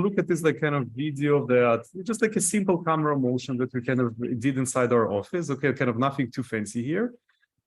look at this like kind of video that just like a simple camera motion that we kind of did inside our office. Okay, kind of nothing too fancy here.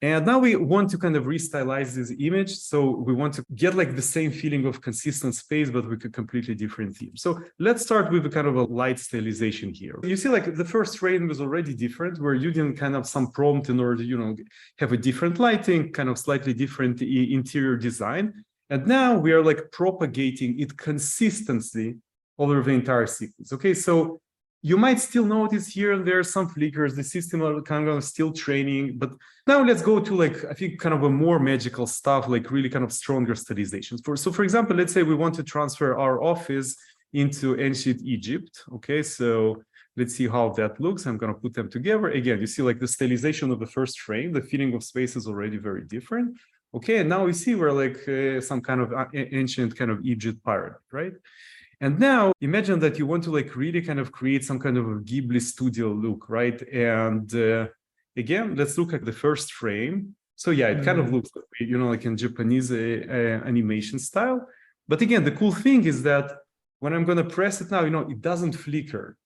And now we want to kind of restylize this image. So we want to get like the same feeling of consistent space, but with a completely different theme. So let's start with a kind of a light stylization here. You see like the first frame was already different. We're using kind of some prompt in order to, have a different lighting, kind of slightly different interior design. And now we are like propagating it consistently over the entire sequence. Okay, so you might still notice here and there some flickers. The system are kind of still training, but now let's go to like, I think kind of a more magical stuff, like really kind of stronger stylizations. So for example, let's say we want to transfer our office into ancient Egypt. Okay, so let's see how that looks. I'm going to put them together. Again, you see like the stylization of the first frame, the feeling of space is already very different. Okay, and now we see we're like some kind of ancient kind of Egypt pyramid, right? And now imagine that you want to like really kind of create some kind of a Ghibli studio look, right? And again, let's look at the first frame. So yeah, it kind of looks like, like in Japanese animation style. But again, the cool thing is that when I'm going to press it now, it doesn't flicker,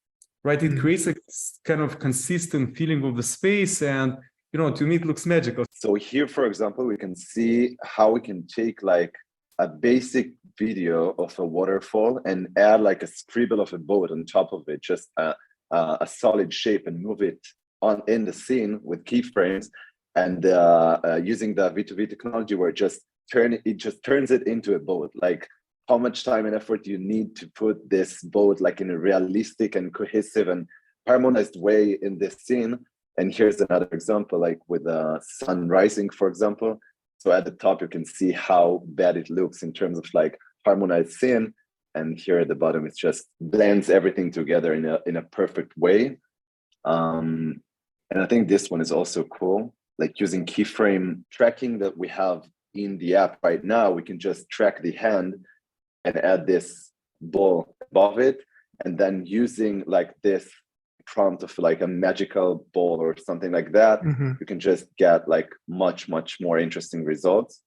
right? It creates a kind of consistent feeling of the space. And, to me, it looks magical. So here, for example, we can see how we can take like a basic video of a waterfall and add like a scribble of a boat on top of it, just a solid shape, and move it on in the scene with keyframes, and using the V2V technology where it just turns it into a boat. Like how much time and effort you need to put this boat like in a realistic and cohesive and harmonized way in this scene. And here's another example, like with the sun rising, for example. So at the top, you can see how bad it looks in terms of like harmonized scene. And here at the bottom, it just blends everything together in a perfect way. And I think this one is also cool, like using keyframe tracking that we have in the app right now. We can just track the hand and add this ball above it. And then using like this prompt of like a magical ball or something like that, you can just get like much more interesting results.